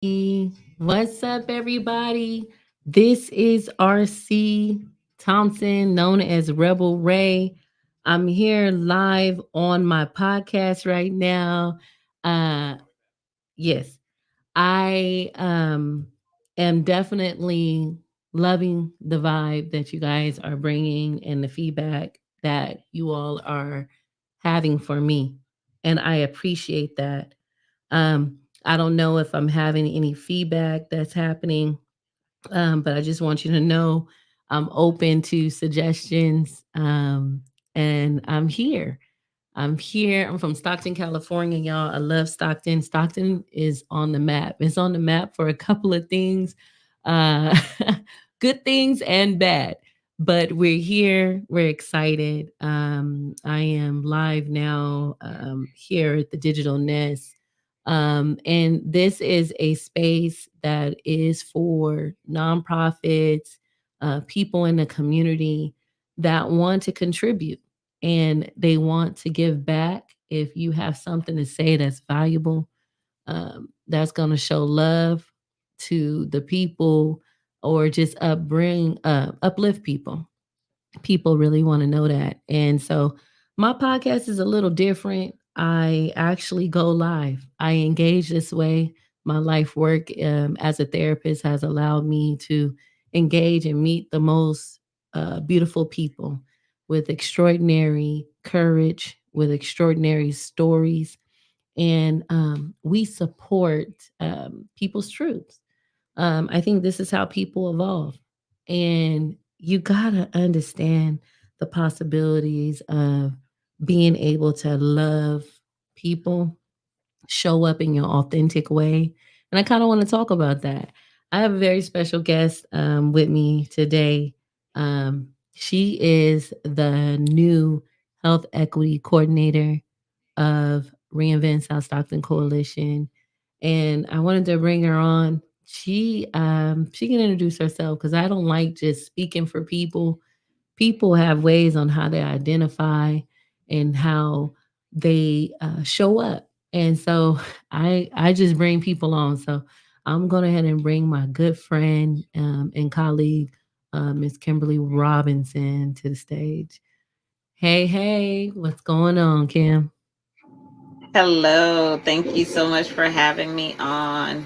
What's up, everybody? This is RC Thompson, known as Rebel Ray. I'm here live on my podcast right now. Uh, yes, I am definitely loving the vibe that you guys are bringing and the feedback that you all are having for me, and I appreciate that. I don't know if I'm having any feedback that's happening, but I just want you to know I'm open to suggestions, and I'm here. I'm here. I'm from Stockton, California, y'all. I love Stockton. Stockton is on the map. It's on the map for a couple of things, uh, good things and bad. But we're here. We're excited. I am live now here at the Digital Nest. And this is a space that is for nonprofits, people in the community that want to contribute and they want to give back. If you have something to say that's valuable, that's going to show love to the people or just uplift people. People really want to know that. And so my podcast is a little different. I actually go live. I engage this way. My life work as a therapist has allowed me to engage and meet the most beautiful people with extraordinary courage, with extraordinary stories. And we support people's truths. I think this is how people evolve. And you got to understand the possibilities of being able to love people, show up in your authentic way. And I kind of want to talk about that. I have a very special guest with me today. She is the new health equity coordinator of Reinvent South Stockton Coalition, and I wanted to bring her on. She can introduce herself because I don't like just speaking for people. People have ways on how they identify and how they show up, and so I just bring people on. So I'm going ahead and bring my good friend and colleague, Miss Kimberly Robinson, to the stage. Hey, hey, what's going on, Kim? Hello. Thank you so much for having me on.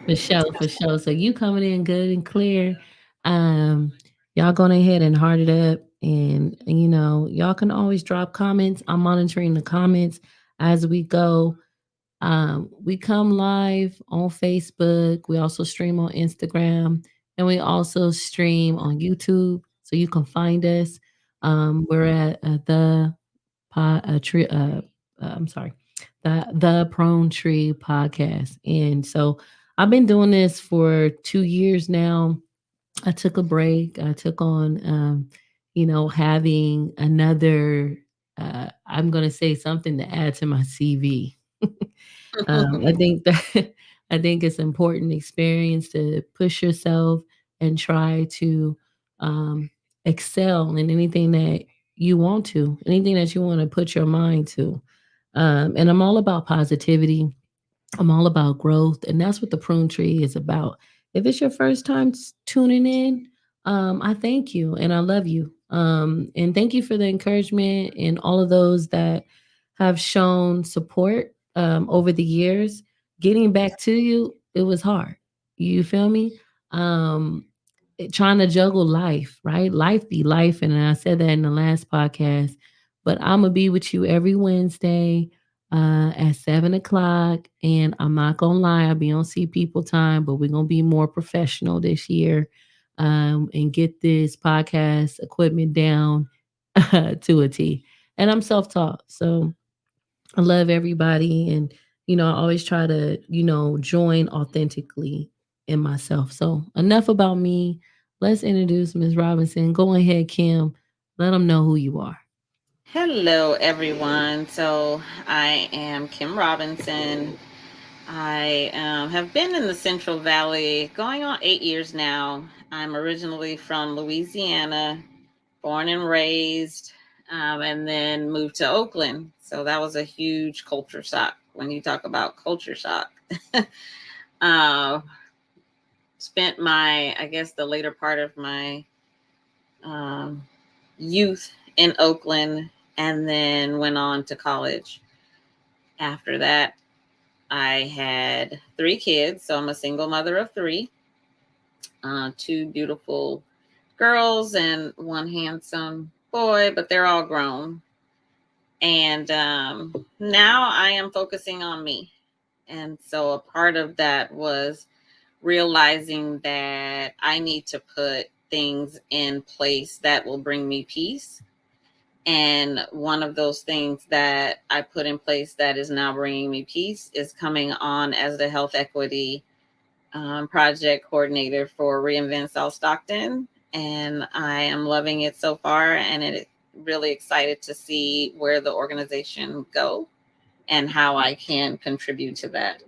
For sure, for sure. So you coming in good and clear. Um, y'all going ahead and heart it up. And y'all can always drop comments. I'm monitoring the comments as we go. We come live on Facebook. We also stream on Instagram, and we also stream on YouTube. So you can find us. We're at the tree. I'm sorry, the Prone Tree podcast. And so I've been doing this for 2 years now. I took a break. I took on, having another. I'm going to say something to add to my CV. I think that I think it's important experience to push yourself and try to um, excel in anything that you want to, anything that you want to put your mind to. And I'm all about positivity. I'm all about growth, and that's what the prune tree is about. If it's your first time tuning in, I thank you and I love you. And thank you for the encouragement and all of those that have shown support over the years. Getting back to you, it was hard. You feel me? Um, Trying to juggle life, right? Life be life, and I said that in the last podcast. But I'm gonna be with you every Wednesday at 7 o'clock. And I'm not gonna lie, I'll be on See People time, but we're gonna be more professional this year and get this podcast equipment down to a T. And I'm self-taught, so I love everybody, and I always try to join authentically in myself. So enough about me. Let's introduce Ms. Robinson. Go ahead, Kim. Let them know who you are. Hello, everyone. So, I am Kim Robinson. I have been in the Central Valley going on 8 years now. I'm originally from Louisiana, born and raised, and then moved to Oakland. So, that was a huge culture shock when you talk about culture shock. Uh, Spent my, I guess, the later part of my um, youth in Oakland, and then went on to college. After that, I had three kids, so I'm a single mother of three, two beautiful girls and one handsome boy, but they're all grown. And now I am focusing on me. And so a part of that was realizing that I need to put things in place that will bring me peace. And one of those things that I put in place that is now bringing me peace is coming on as the health equity project coordinator for Reinvent South Stockton. And I am loving it so far, and it really excited to see where the organization go and how I can contribute to that.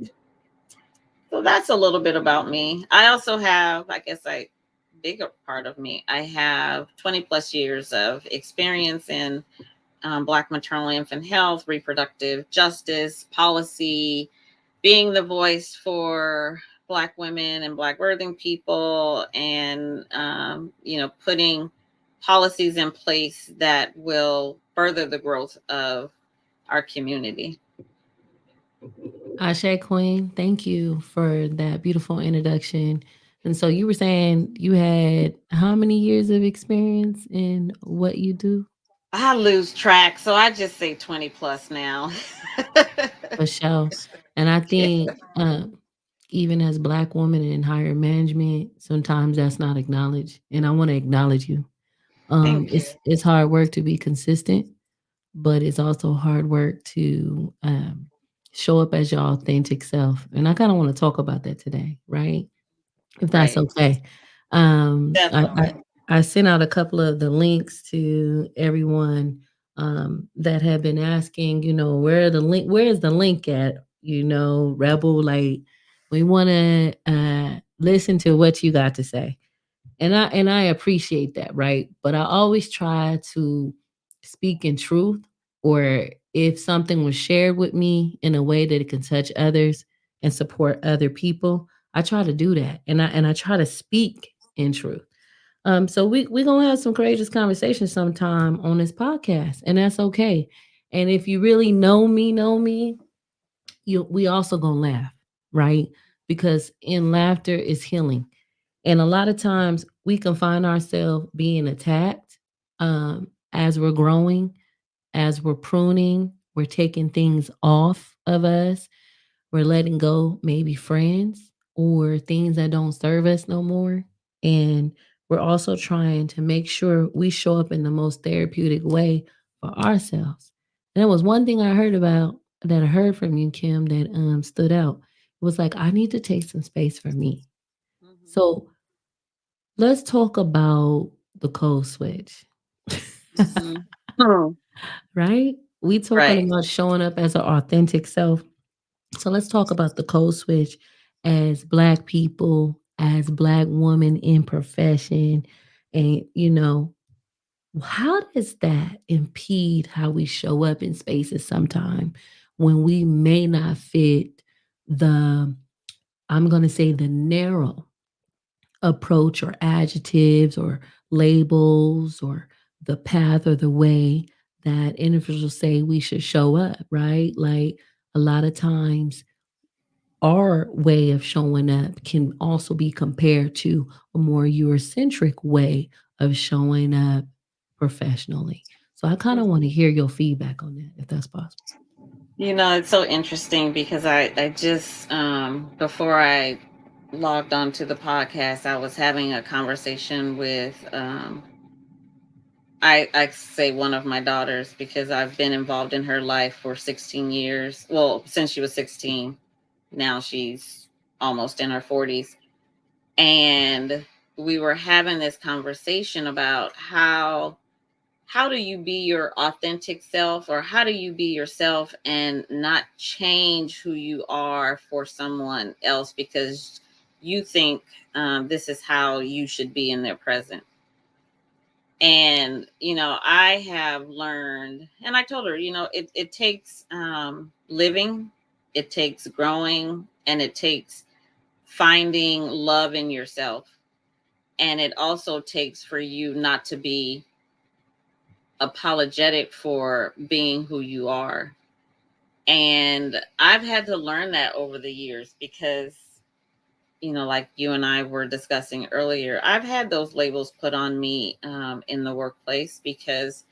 So that's a little bit about me. I also have, I guess, bigger part of me. I have 20 plus years of experience in Black maternal infant health, reproductive justice, policy, being the voice for Black women and Black birthing people, and putting policies in place that will further the growth of our community. Ashe Queen, thank you for that beautiful introduction. And so you were saying you had how many years of experience in what you do? I lose track, so I just say 20 plus now. For sure. And I Yeah. think even as Black women in higher management, sometimes that's not acknowledged. And I want to acknowledge you. Thank you. It's hard work to be consistent, but it's also hard work to show up as your authentic self. And I kind of want to talk about that today, right? If that's Right. okay. Um, I, I Definitely. I sent out a couple of the links to everyone that have been asking, where is the link at? Rebel, like we want to listen to what you got to say, and I appreciate that, right? But I always try to speak in truth, or if something was shared with me in a way that it can touch others and support other people, I try to do that, and I try to speak in truth. So we gonna have some courageous conversations sometime on this podcast, and that's okay. And if you really know me, we also gonna laugh, right? Because in laughter is healing, and a lot of times we can find ourselves being attacked as we're growing, as we're pruning, we're taking things off of us, we're letting go, maybe friends or things that don't serve us no more. And we're also trying to make sure we show up in the most therapeutic way for ourselves. And there was one thing I heard about that I heard from you, Kim, that stood out. It was like, I need to take some space for me. Hmm. So let's talk about the code switch. Hmm. Hmm. Right? We talking Right. about showing up as an authentic self. So let's talk about the code switch as Black people, as Black women in profession. And, how does that impede how we show up in spaces sometime when we may not fit the, I'm going to say, the narrow approach or adjectives or labels or the path or the way that individuals say we should show up, right? Like a lot of times, our way of showing up can also be compared to a more Eurocentric way of showing up professionally. So I kind of want to hear your feedback on that, if that's possible. It's so interesting because I just, before I logged on to the podcast, I was having a conversation with, I say one of my daughters because I've been involved in her life for 16 years. Well, since she was 16, now she's almost in her 40s. And we were having this conversation about how do you be your authentic self, or how do you be yourself and not change who you are for someone else because you think this is how you should be in their present. And I have learned, and I told her, it takes living, it takes growing, and it takes finding love in yourself. And it also takes for you not to be apologetic for being who you are. And I've had to learn that over the years because, like you and I were discussing earlier, I've had those labels put on me in the workplace because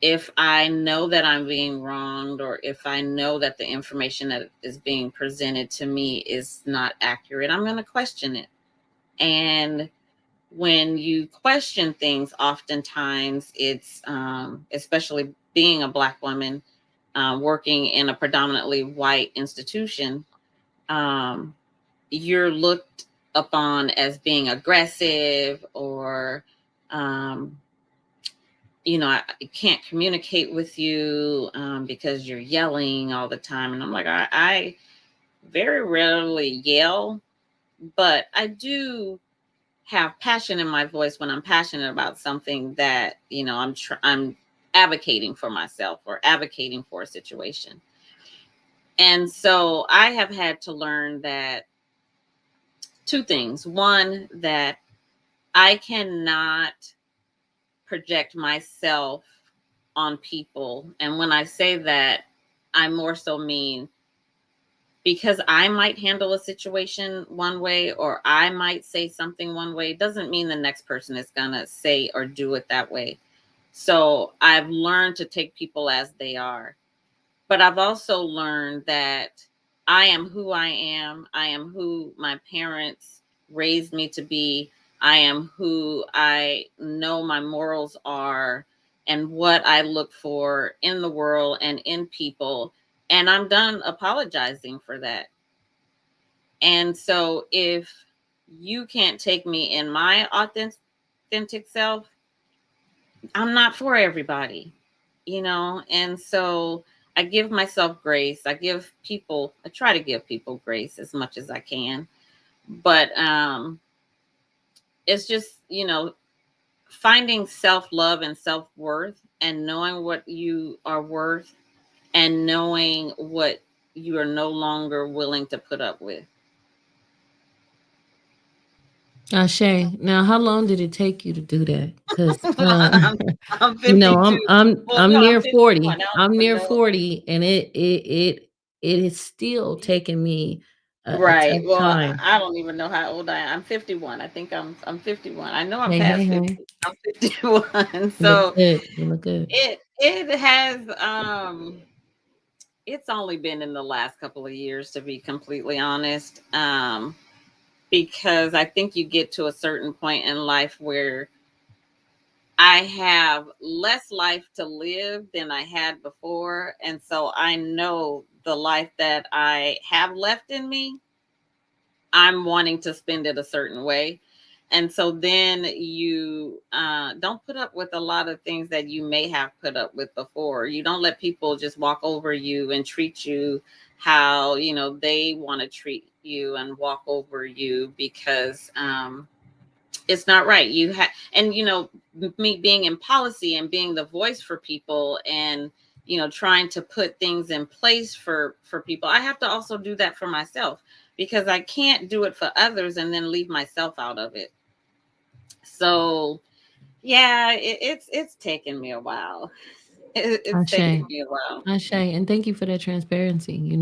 if I know that I'm being wronged, or if I know that the information that is being presented to me is not accurate, I'm going to question it. And when you question things, oftentimes it's, especially being a Black woman, working in a predominantly white institution, um, you're looked upon as being aggressive, or um, I can't communicate with you because you're yelling all the time. And I'm like, I very rarely yell, but I do have passion in my voice when I'm passionate about something that, I'm advocating for myself or advocating for a situation. And so I have had to learn that two things. One, that I cannot project myself on people. And when I say that, I more so mean because I might handle a situation one way, or I might say something one way, doesn't mean the next person is going to say or do it that way. So I've learned to take people as they are. But I've also learned that I am who I am. I am who my parents raised me to be. I am who I know my morals are and what I look for in the world and in people. And I'm done apologizing for that. And so if you can't take me in my authentic self, I'm not for everybody. And so I give myself grace. I try to give people grace as much as I can. But it's just, finding self-love and self-worth, and knowing what you are worth, and knowing what you are no longer willing to put up with. Ashay. Now, how long did it take you to do that? Because I'm, I'm 52. Well, I'm no, I'm near 51. 40. I don't I'm even near know. 40, and it is still taking me a Right. tough Well, time. I don't even know how old I am. I'm 51. I think I'm 51. I know I'm Hey, hey, past hey. 50. I'm 51. You look So good. You look good. it has it's only been in the last couple of years, to be completely honest. Because I think you get to a certain point in life where I have less life to live than I had before, and so I know the life that I have left in me, I'm wanting to spend it a certain way. And so then you don't put up with a lot of things that you may have put up with before. You don't let people just walk over you and treat you how, they want to treat you, and walk over you because it's not right. And me being in policy and being the voice for people, and trying to put things in place for people, I have to also do that for myself, because I can't do it for others and then leave myself out of it. So yeah, it's taken me a while. It's taken Ashay. me a while. Shay, and thank you for that transparency.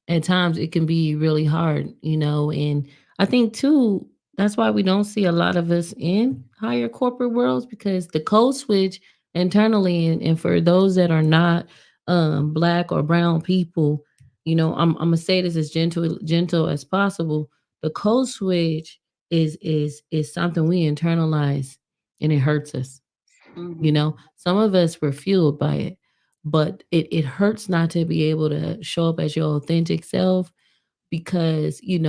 At times it can be really hard, and I think too that's why we don't see a lot of us in higher corporate worlds, because the code switch internally, and for those that are not black or brown people, I'm gonna say this as gentle as possible. The code switch is something we internalize, and it hurts us. Hmm. Some of us were fueled by it, but it hurts not to be able to show up as your authentic self, because you're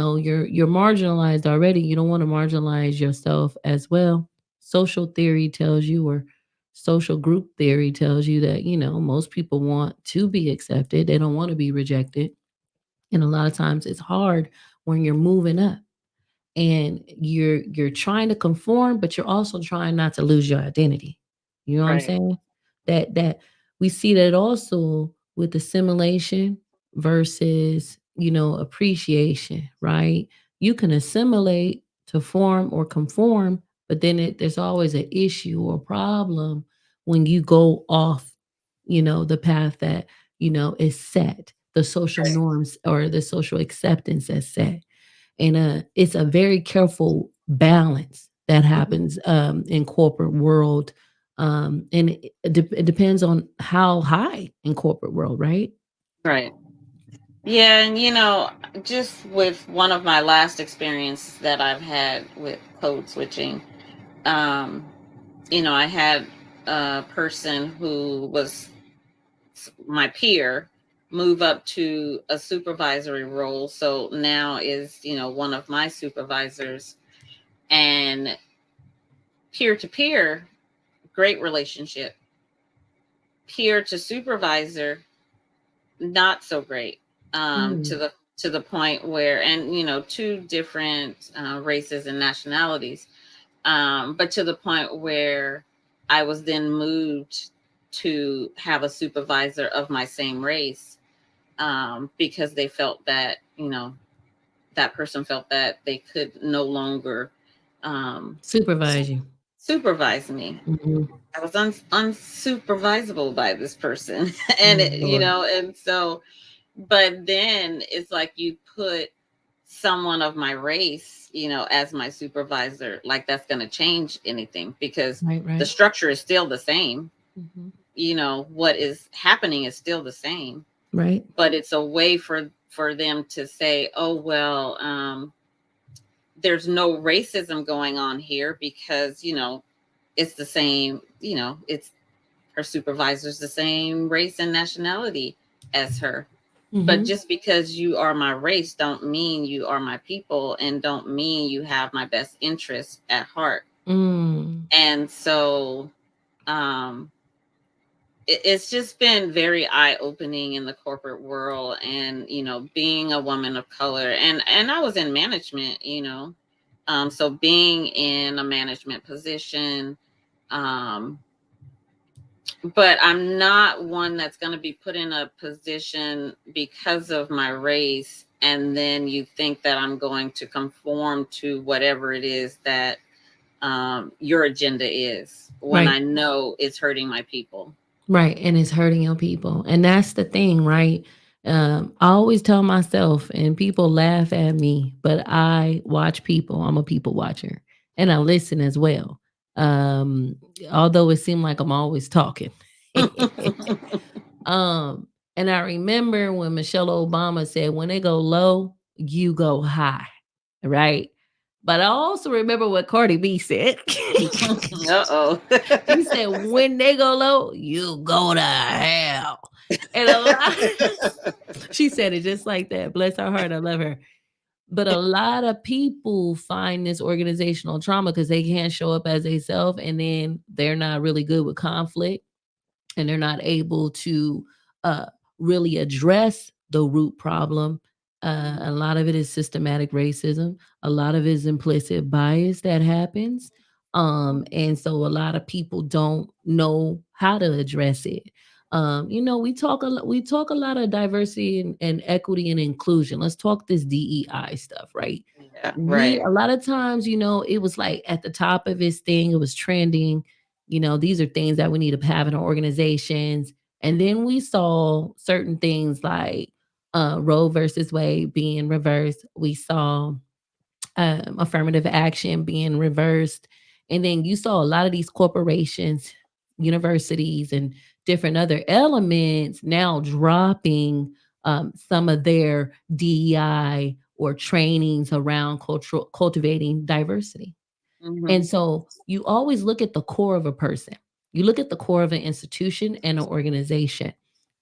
marginalized already. You don't want to marginalize yourself as well. Social theory tells you, or social group theory tells you, that most people want to be accepted. They don't want to be rejected. And a lot of times it's hard when you're moving up and you're trying to conform, but you're also trying not to lose your identity. You know what I'm Right. saying? That we see that also with assimilation versus appreciation, right? You can assimilate to form or conform, but then there's always an issue or problem when you go off, the path that, is set, the social norms or the social acceptance that's set. And it's a very careful balance that happens in corporate world. And it depends on how high in corporate world, right? Right. Yeah, and just with one of my last experiences that I've had with code switching, um, I had a person who was my peer move up to a supervisory role. So now is, one of my supervisors, and peer to peer, great relationship. Peer to supervisor, not so great. To Mm, the point where, and two different races and nationalities, but to the point where I was then moved to have a supervisor of my same race, because they felt that that person felt that they could no longer um, supervise you. supervise me. Mhm. I was unsupervisable by this person, and Oh, Lord. and so, but then it's like you put someone of my race, as my supervisor, like that's going to change anything, because Right, the right. structure is still the same. Mhm. What is happening is still the same, Right. but it's a way for them to say, oh well, there's no racism going on here, because it's the same, it's her supervisor's the same race and nationality as her. But Mhm. just because you are my race don't mean you are my people, and don't mean you have my best interests at heart. Mm. And so um it's just been very eye opening in the corporate world, and being a woman of color, and I was in management, so being in a management position, um but I'm not one that's going to be put in a position because of my race, and then you think that I'm going to conform to whatever it is that your agenda is, when Right. I know it's hurting my people. Right, and it's hurting your people, and that's the thing, right? I always tell myself, and people laugh at me, but I watch people. I'm a people watcher, and I listen as well. Um, Although it seemed like I'm always talking. um, and I remember when Michelle Obama said, "When they go low, you go high," right? But I also remember what Cardi B said. Uh-oh. She said, "When they go low, you go to hell." And a lot she said it just like that. Bless her heart. I love her. But a lot of people find this organizational trauma because they can't show up as they self, and then they're not really good with conflict, and they're not able to uh, really address the root problem. A lot of it is systematic racism. A lot of it is implicit bias that happens. And so a lot of people don't know how to address it. We talk a lot of diversity and equity and inclusion. Let's talk this DEI stuff, right? Yeah, We right. a lot of times, it was like at the top of its thing, it was trending. These are things that we need to have in our organizations. And then we saw certain things like Roe versus Wade being reversed. We saw affirmative action being reversed. And then you saw a lot of these corporations, universities, and different other elements now dropping some of their DEI or trainings around cultural cultivating diversity. Hmm. And so you always look at the core of a person. You look at the core of an institution and an organization.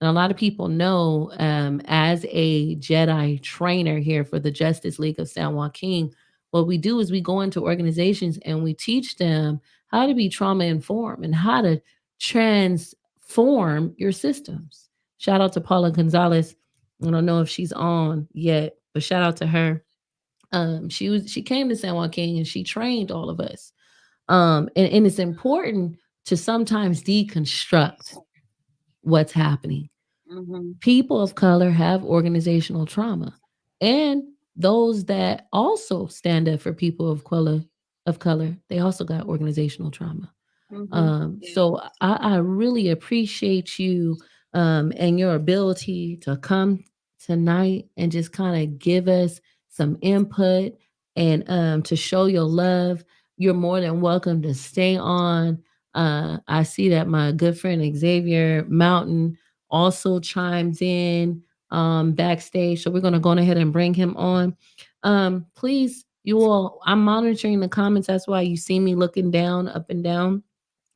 And a lot of people know, as a Jedi trainer here for the Justice League of San Joaquin, what we do is we go into organizations and we teach them how to be trauma informed and how to transform your systems. Shout out to Paula Gonzalez. I don't know if she's on yet, but shout out to her. She came to San Joaquin and she trained all of us. And it's important to sometimes deconstruct what's happening. Mm-hmm. People of color have organizational trauma, and those that also stand up for people of color, they also got organizational trauma. Mm-hmm. Yeah. So I really appreciate you and your ability to come tonight and just kind of give us some input and to show your love. You're more than welcome to stay on. I see that my good friend Xavier Mountain also chimes in backstage. So we're going to go ahead and bring him on. Please, you all, I'm monitoring the comments. That's why you see me looking down, up and down,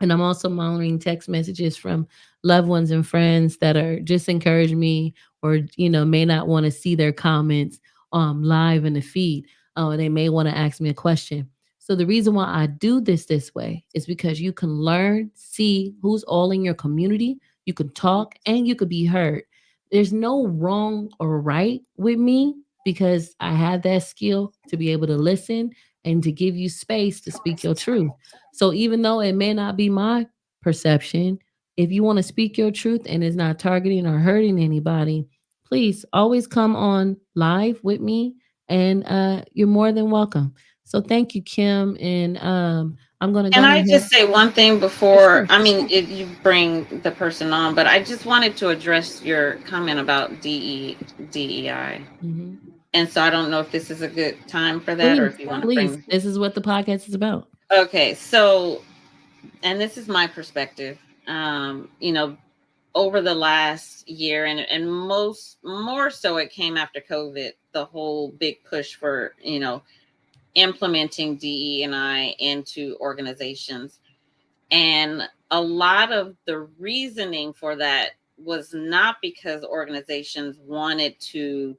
and I'm also monitoring text messages from loved ones and friends that are just encouraging me, or may not want to see their comments live in the feed. They may want to ask me a question. So the reason why I do this way is because you can learn, see who's all in your community. You can talk and you could be heard. There's no wrong or right with me, because I have that skill to be able to listen and to give you space to speak your truth. So even though it may not be my perception, if you want to speak your truth and it's not targeting or hurting anybody, please always come on live with me, and you're more than welcome. So thank you, Kim, and I'm gonna go Can I ahead. just say one thing For before? sure. I mean, you bring the person on, but I just wanted to address your comment about DEI. Hmm. And so I don't know if this is a good time for that or Please, if you want to please. bring. This is what the podcast is about. Okay, so, and this is my perspective. You know, over the last year, and most more so, it came after COVID. The whole big push for implementing DE and I into organizations, and a lot of the reasoning for that was not because organizations wanted to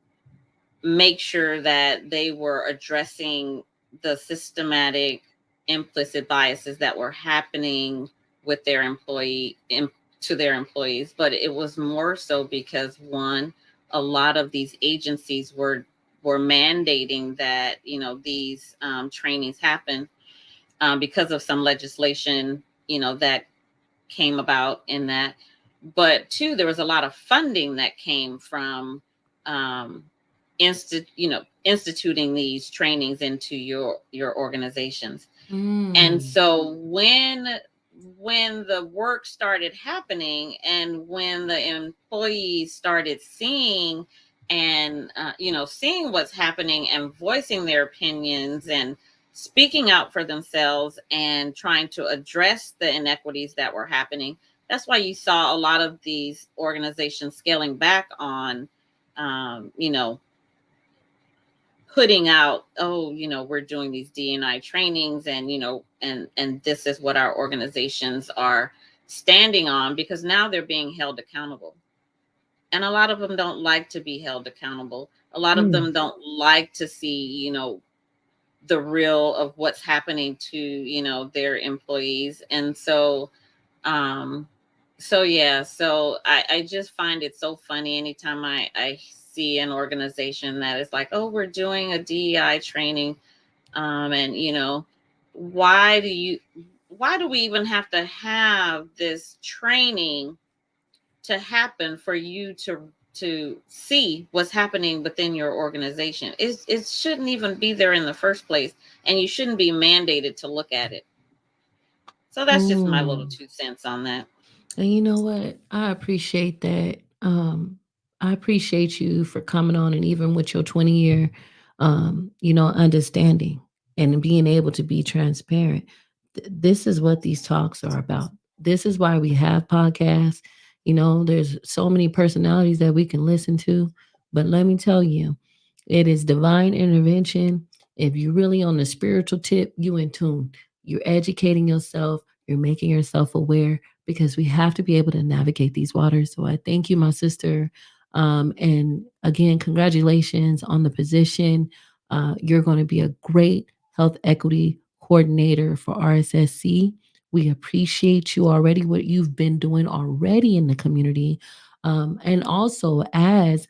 make sure that they were addressing the systematic implicit biases that were happening with their to their employees, but it was more so because, one, a lot of these agencies were mandating that these trainings happen because of some legislation that came about in that. But two, there was a lot of funding that came from um, instituting these trainings into your organizations. And Mm. so when the work started happening, and when the employees started seeing and seeing what's happening and voicing their opinions and speaking out for themselves and trying to address the inequities that were happening, that's why you saw a lot of these organizations scaling back on um, you know putting out, oh, we're doing these D&I trainings, and and this is what our organizations are standing on, because now they're being held accountable. And a lot of them don't like to be held accountable. A lot of Mm. them don't like to see the real of what's happening to their employees. And um yeah, so I just find it so funny anytime I see an organization that is like, oh, we're doing a DEI training. And why do you why do we even have to have this training to happen for you to see what's happening within your organization? It shouldn't even be there in the first place, and you shouldn't be mandated to look at it. So that's just my little Mm. 2 cents on that. And you know what? I appreciate that. I appreciate you for coming on, and even with your 20-year, understanding and being able to be transparent. This is what these talks are about. This is why we have podcasts. There's so many personalities that we can listen to, but let me tell you, it is divine intervention. If you're really on the spiritual tip, you in tune. You're educating yourself. You're making yourself aware, because we have to be able to navigate these waters. So I thank you, my sister. And again, congratulations on the position. You're going to be a great health equity coordinator for RSSC. We appreciate you already, what you've been doing already in the community. And also, as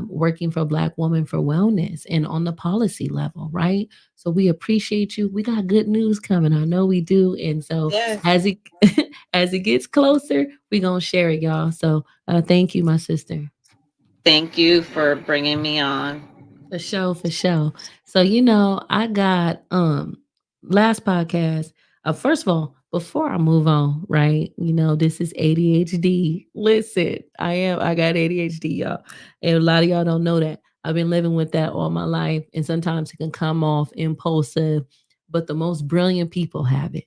working for Black women for wellness and on the policy level, right? So we appreciate you. We got good news coming. I know we do. And so Yes. as it as it gets closer, we're gonna share it, y'all. So thank you, my sister. Thank you for bringing me on. For sure, for sure. So I got last podcast. First of all, before I move on, right? This is ADHD. Listen, I got ADHD, y'all. And a lot of y'all don't know that. I've been living with that all my life. And sometimes it can come off impulsive, but the most brilliant people have it,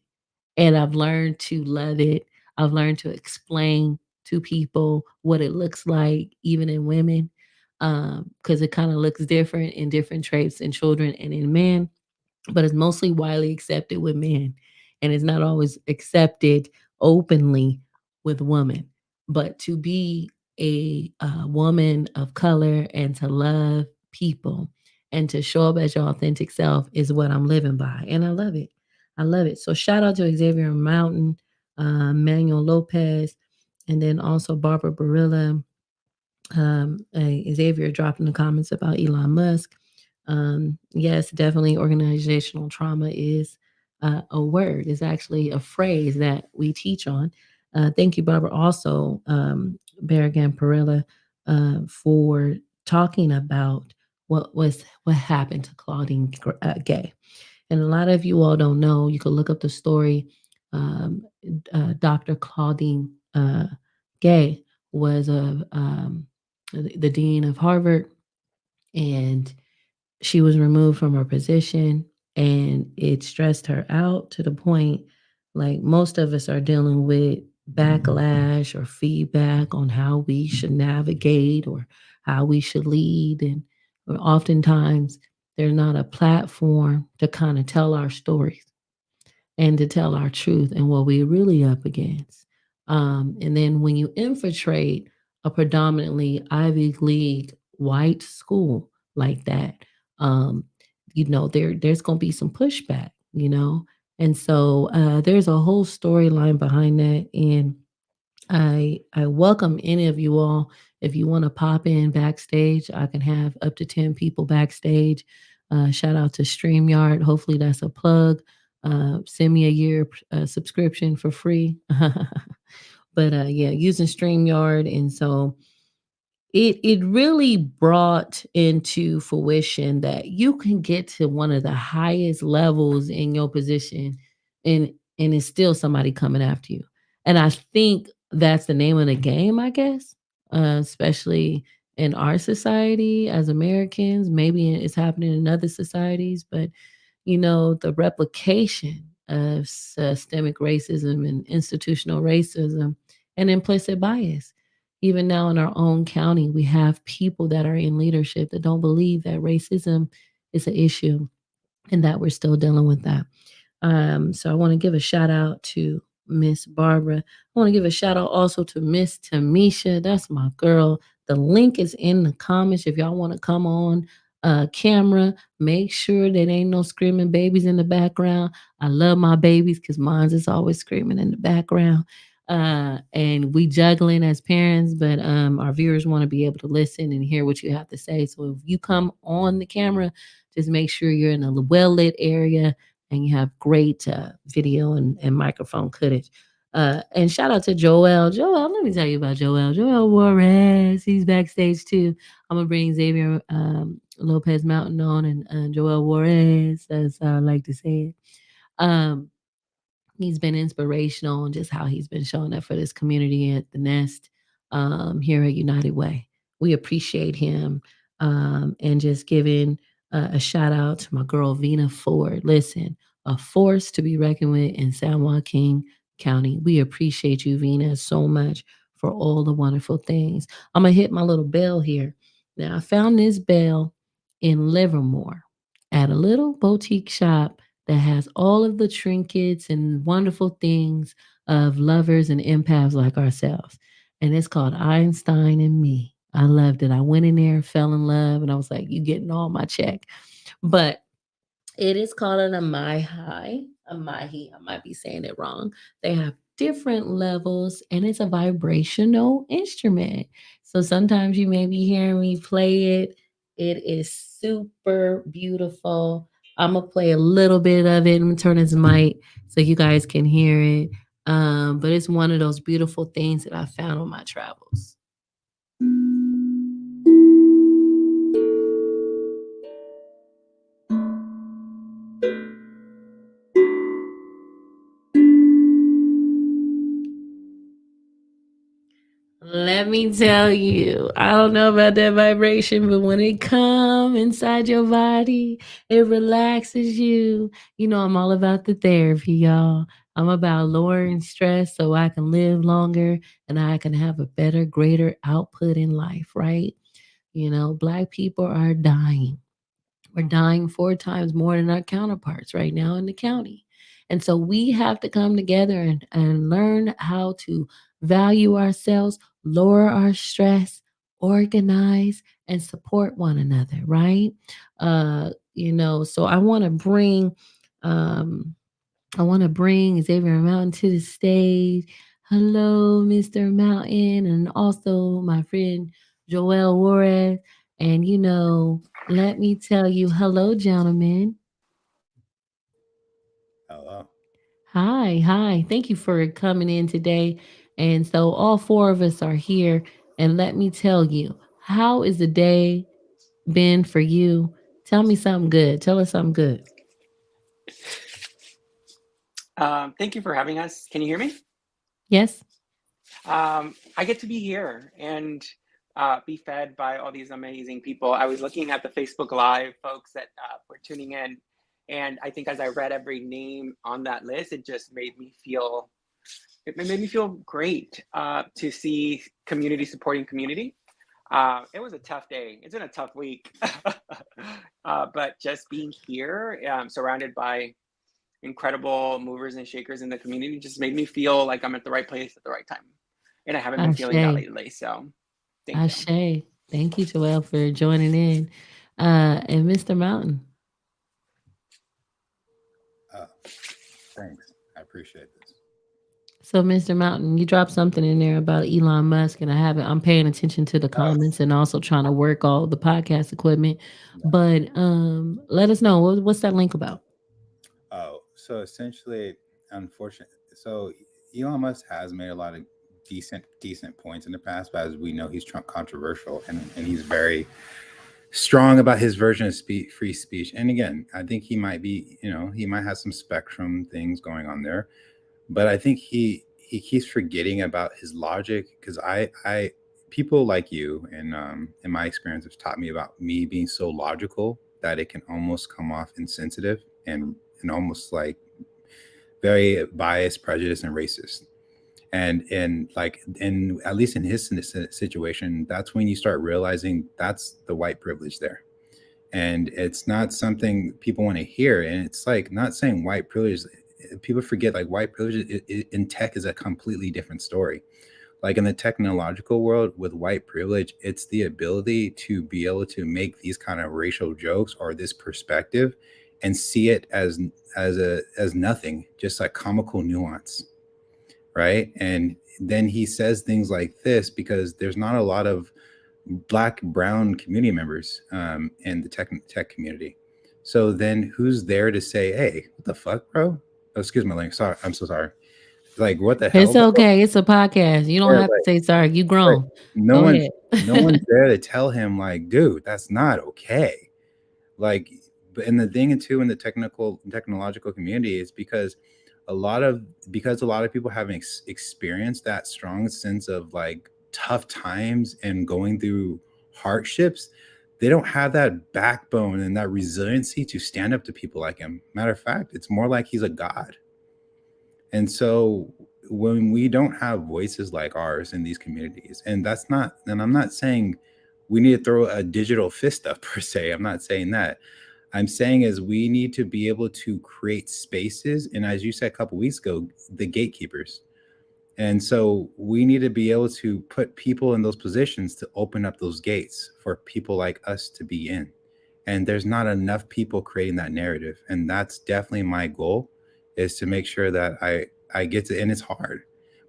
and I've learned to love it. I've learned to explain to people what it looks like, even in women, because it kind of looks different in different traits in children and in men, but it's mostly widely accepted with men, and it's not always accepted openly with women. But to be a woman of color and to love people and to show up as your authentic self is what I'm living by, and I love it. I love it. So shout out to Xavier Mountain, Manuel Lopez, and then also Barbara Barilla. Xavier dropped in the comments about Elon Musk. Yes, definitely organizational trauma is a word. It's actually a phrase that we teach on. Thank you, Barbara. Also, Berrigan Perilla, for talking about what happened to Claudine Gay. And a lot of you all don't know. You can look up the story. Um, Dr. Claudine Gay was the dean of Harvard, and she was removed from her position, and it stressed her out to the point, like most of us are dealing with backlash or feedback on how we should navigate or how we should lead. And oftentimes there's not a platform to kind of tell our stories and to tell our truth and what we're really up against. And then when you infiltrate a predominantly Ivy League white school like that, um, there's going to be some pushback, and so there's a whole storyline behind that, and I welcome any of you all. If you want to pop in backstage, I can have up to 10 people backstage. Shout out to StreamYard. Hopefully that's a plug. Send me a year subscription for free. But yeah, using StreamYard. And so it really brought into fruition that you can get to one of the highest levels in your position, and it's still somebody coming after you. And I think that's the name of the game, I guess, especially in our society as Americans. Maybe it's happening in other societies, but the replication of systemic racism and institutional racism and implicit bias. Even now in our own county, we have people that are in leadership that don't believe that racism is an issue and that we're still dealing with that. So I want to give a shout out to Miss Barbara. I want to give a shout out also to Miss Tamisha. That's my girl. The link is in the comments if y'all want to come on camera. Make sure there ain't no screaming babies in the background. I love my babies because mine's is always screaming in the background. And we juggling as parents, but our viewers want to be able to listen and hear what you have to say. So if you come on the camera, just make sure you're in a well lit area and you have great video and microphone footage. And shout out to Joel. Joel, let me tell you about Joel. Joel Juarez, he's backstage too. I'm gonna bring Xavier Lopez Mountain on and Joel Juarez, as I like to say it. Um, he's been inspirational and just how he's been showing up for this community at the Nest here at United Way. We appreciate him, and just giving a shout out to my girl Vina Ford. Listen, a force to be reckoned with in San Joaquin County. We appreciate you, Vina, so much for all the wonderful things. I'm gonna hit my little bell here. Now I found this bell in Livermore at a little boutique shop that has all of the trinkets and wonderful things of lovers and empaths like ourselves. And it's called Einstein and Me. I loved it. I went in there, fell in love, and I was like, you getting all my check. But it is called a Mai-Hai, a Mahi. I might be saying it wrong. They have different levels, and it's a vibrational instrument. So sometimes you may be hearing me play it. It is super beautiful. I'm gonna play a little bit of it. I'm gonna turn his mic so you guys can hear it. But it's one of those beautiful things that I found on my travels. Let me tell you, I don't know about that vibration, but when it come inside your body, it relaxes you. You know, I'm all about the therapy, y'all. I'm about lowering stress so I can live longer and I can have a better, greater output in life, right? You know, Black people are dying. We're dying 4 times more than our counterparts right now in the county. And so we have to come together and learn how to value ourselves, lower our stress, organize, and support one another, right? So um, I want to bring Xavier Mountain to the stage. Hello, Mr. Mountain, and also my friend Joel Juarez. And let me tell you, hello, gentlemen. Hello. Hi, hi. Thank you for coming in today. And so all four of us are here. And let me tell you, how is the day been for you? Tell me something good. Tell us something good. Thank you for having us. Can you hear me? Yes? I get to be here and be fed by all these amazing people. I was looking at the Facebook Live folks that were tuning in, and I think as I read every name on that list, it just made me feel great to see community supporting community. It was a tough day. It's been a tough week, but just being here, surrounded by incredible movers and shakers in the community just made me feel like I'm at the right place at the right time. And I haven't been feeling that Ashe. lately. So thank you. Ashe. Thank you, Joelle, for joining in. And Mr. Mountain. Uh, Thanks. I appreciate this. So, Mr. Mountain, you dropped something in there about Elon Musk, and I'm paying attention to the Oh, comments and also trying to work all the podcast equipment. yeah. But let us know what's that link about. Oh, so essentially, unfortunately, so Elon Musk has made a lot of decent points in the past, but as we know, he's controversial and he's very strong about his version of free speech. And again, I think he might be, he might have some spectrum things going on there, but I think he keeps forgetting about his logic because I people like you and in my experience have taught me about me being so logical that it can almost come off insensitive and almost like very biased, prejudiced, and racist. And like and at least in his situation, that's when you start realizing that's the white privilege there, and it's not something people want to hear. And it's like not saying white privilege. People forget like white privilege in tech is a completely different story. Like in the technological world with white privilege, it's the ability to be able to make these kind of racial jokes or this perspective and see it as nothing, just like comical nuance, right? And then he says things like this because there's not a lot of black brown community members in the tech community. So then who's there to say, hey, what the fuck, bro? Oh, excuse my language. Sorry, I'm so sorry. Like, what the hell, It's bro? okay. It's a podcast. You don't Yeah, have to like, say sorry. You right. grown. No Go one's ahead. no one's there to tell him like, dude, that's not okay. Like, and the thing too in the technological community is because a lot of people haven't experienced that strong sense of like tough times and going through hardships. They don't have that backbone and that resiliency to stand up to people like him. Matter of fact, it's more like he's a god. And so when we don't have voices like ours in these communities, and I'm not saying we need to throw a digital fist up per se. I'm not saying that. I'm saying is we need to be able to create spaces. And as you said a couple weeks ago, the gatekeepers. And so we need to be able to put people in those positions to open up those gates for people like us to be in. And there's not enough people creating that narrative. And that's definitely my goal is to make sure that I get to, and it's hard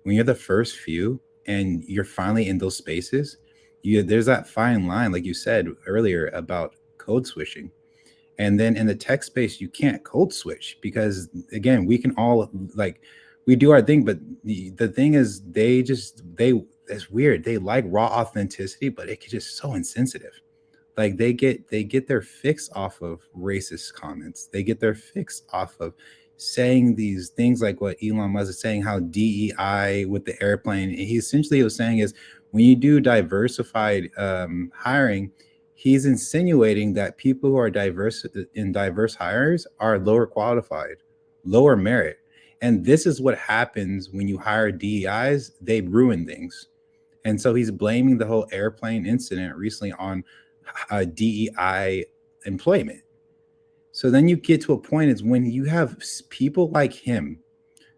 when you're the first few and you're finally in those spaces, There's that fine line, like you said earlier, about code switching. And then in the tech space, you can't code switch because, again, we can all, like, we do our thing, but the thing is, it's weird. They like raw authenticity, but it can just so insensitive. Like they get their fix off of racist comments. They get their fix off of saying these things like what Elon Musk is saying, how DEI with the airplane. He essentially was saying is, when you do diversified hiring, he's insinuating that people who are diverse in diverse hires are lower qualified, lower merit. And this is what happens when you hire DEIs. They ruin things. And so he's blaming the whole airplane incident recently on DEI employment. So then you get to a point is when you have people like him,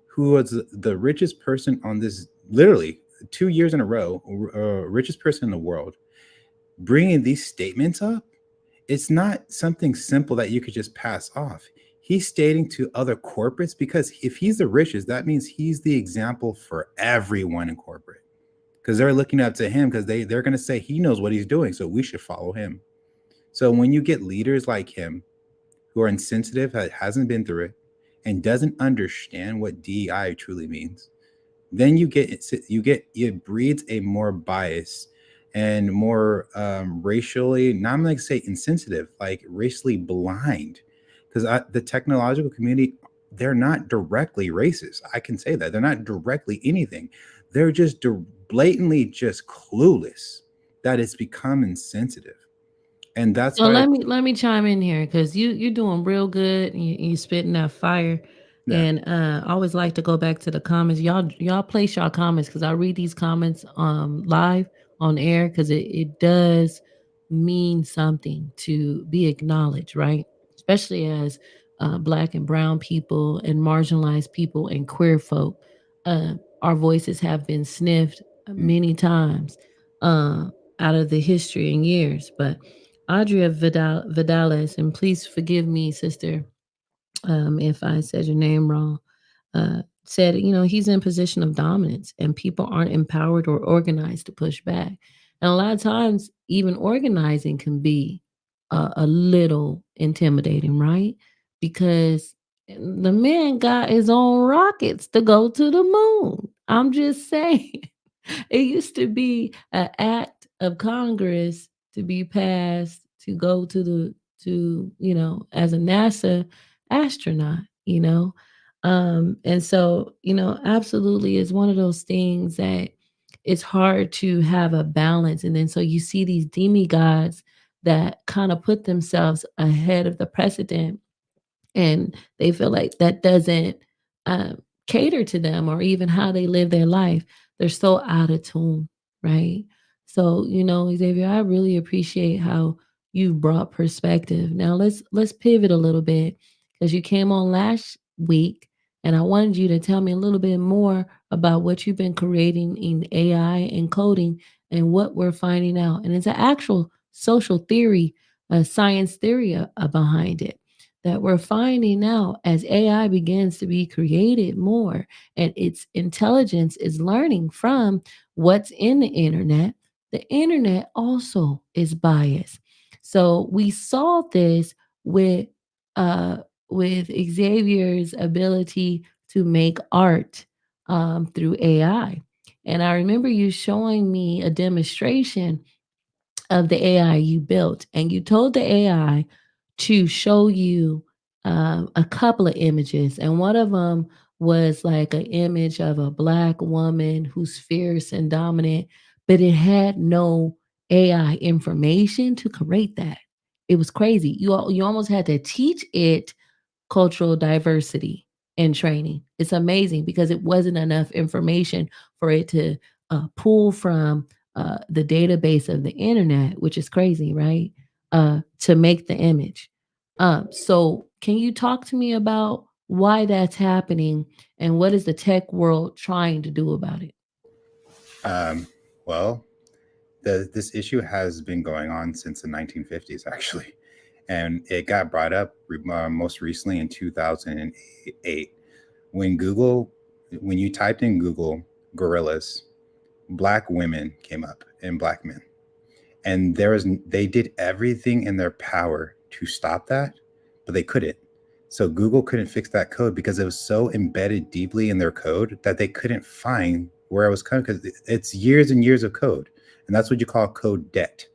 who was the richest person on this, literally 2 years in a row, richest person in the world, bringing these statements up. It's not something simple that you could just pass off. He's stating to other corporates, because if he's the richest, that means he's the example for everyone in corporate, because they're looking up to him, because they're going to say he knows what he's doing, so we should follow him. So when you get leaders like him who are insensitive, that hasn't been through it, and doesn't understand what DEI truly means, then it breeds a more bias and more racially, not, I'm going to say insensitive, like racially blind, because the technological community, they're not directly racist. I can say that they're not directly anything. They're just blatantly just clueless, that it's become insensitive. And that's So why, let me chime in here because you're doing real good and you spitting that fire. yeah. And I always like to go back to the comments. Y'all place y'all comments because I read these comments live on air because it does mean something to be acknowledged, right? Especially as black and brown people and marginalized people and queer folk. Uh, our voices have been sniffed Mm. many times out of the history and years, but Vidales, and please forgive me, sister, if I said your name wrong, said, he's in position of dominance and people aren't empowered or organized to push back. And a lot of times, even organizing can be a little intimidating, right? Because the man got his own rockets to go to the moon. I'm just saying. It used to be an act of Congress to be passed to go as a NASA astronaut, and so, absolutely is one of those things that it's hard to have a balance. And then so you see these demigods that kind of put themselves ahead of the precedent, and they feel like that doesn't um, cater to them or even how they live their life. They're so out of tune, right? So, Xavier, I really appreciate how you brought perspective. Now let's pivot a little bit because you came on last week and I wanted you to tell me a little bit more about what you've been creating in AI and coding and what we're finding out. And it's an actual social theory, a science theory behind it that we're finding out as AI begins to be created more and its intelligence is learning from what's in the internet also is biased. So we saw this with uh with Xavier's ability to make art through AI. And I remember you showing me a demonstration of the AI you built, and you told the AI to show you a couple of images, and one of them was like an image of a black woman who's fierce and dominant, but it had no AI information to create that. It was crazy. You almost had to teach it cultural diversity and training. It's amazing because it wasn't enough information for it to pull from the database of the internet, which is crazy, right? To make the image. So, can you talk to me about why that's happening and what is the tech world trying to do about it? Um, well, this issue has been going on since the 1950s, actually, and it got brought up most recently in 2008 when when you typed in Google gorillas, black women came up and black men. and they did everything in their power to stop that, but they couldn't. So Google couldn't fix that code because it was so embedded deeply in their code that they couldn't find where it was coming, because it's years and years of code, and that's what you call code debt.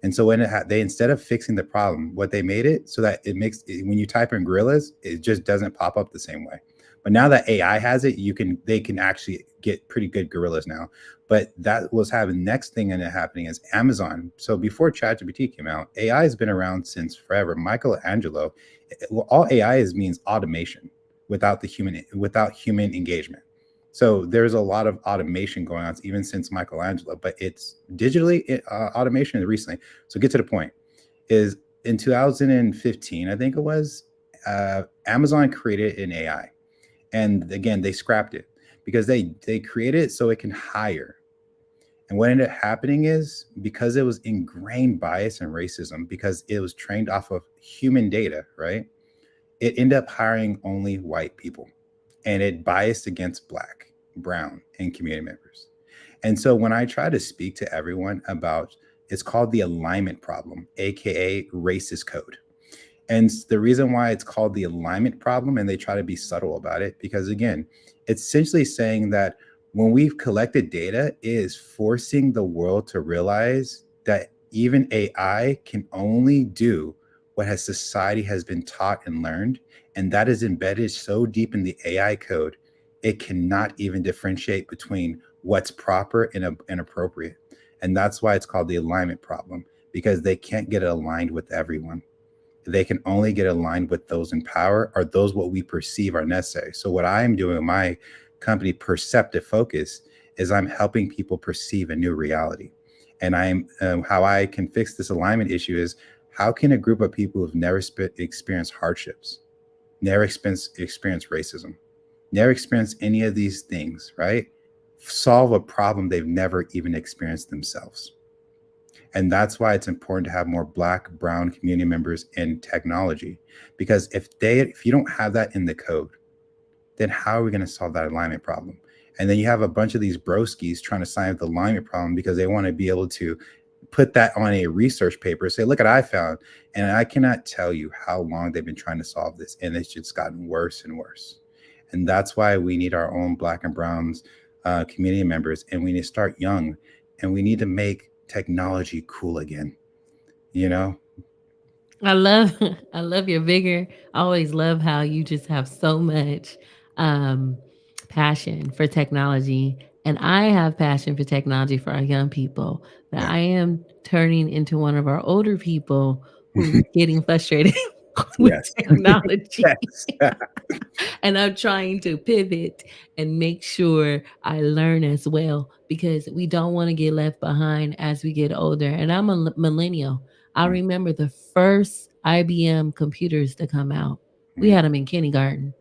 And so when they, instead of fixing the problem, what they made it so that it makes when you type in gorillas, it just doesn't pop up the same way. But now that AI has it, they can actually get pretty good gorillas now. But that was happening. Next thing and happening is Amazon. So before ChatGPT came out, AI has been around since forever. Michelangelo, well, all AI is means automation without human engagement. So there's a lot of automation going on even since Michelangelo, but it's digitally automation recently. So get to the point is in 2015, I think it was, Amazon created an AI, and again they scrapped it because they created it so it can hire. And what ended up happening is, because it was ingrained bias and racism, because it was trained off of human data, right? It ended up hiring only white people, and it biased against black, brown, and community members. And so when I try to speak to everyone about, it's called the alignment problem, aka racist code. And the reason why it's called the alignment problem, and they try to be subtle about it, because again, it's essentially saying that when we've collected data, it is forcing the world to realize that even AI can only do what has society has been taught and learned, and that is embedded so deep in the AI code, it cannot even differentiate between what's proper and inappropriate. And that's why it's called the alignment problem, because they can't get it aligned with everyone. They can only get aligned with those in power, or those what we perceive are necessary. So what I'm doing in my company, Perceptive Focus, is I'm helping people perceive a new reality. And I'm how I can fix this alignment issue is, how can a group of people who've never experienced hardships, never experienced racism, never experienced any of these things, right, solve a problem they've never even experienced themselves? And that's why it's important to have more black, brown community members in technology, because if you don't have that in the code, then how are we going to solve that alignment problem? And then you have a bunch of these broskies trying to solve the alignment problem because they want to be able to put that on a research paper, say, look what I found. And I cannot tell you how long they've been trying to solve this, and it's just gotten worse and worse. And that's why we need our own black and browns community members, and we need to start young, and we need to make technology cool again, you know? I love I love your vigor. I always love how you just have so much um passion for technology, and I have passion for technology for our young people. But Yeah. I am turning into one of our older people who's getting frustrated with Yes. technology. Yes. And I'm trying to pivot and make sure I learn as well, because we don't want to get left behind as we get older. And I'm a millennial. I Mm, remember the first IBM computers to come out. We mm, had them in kindergarten.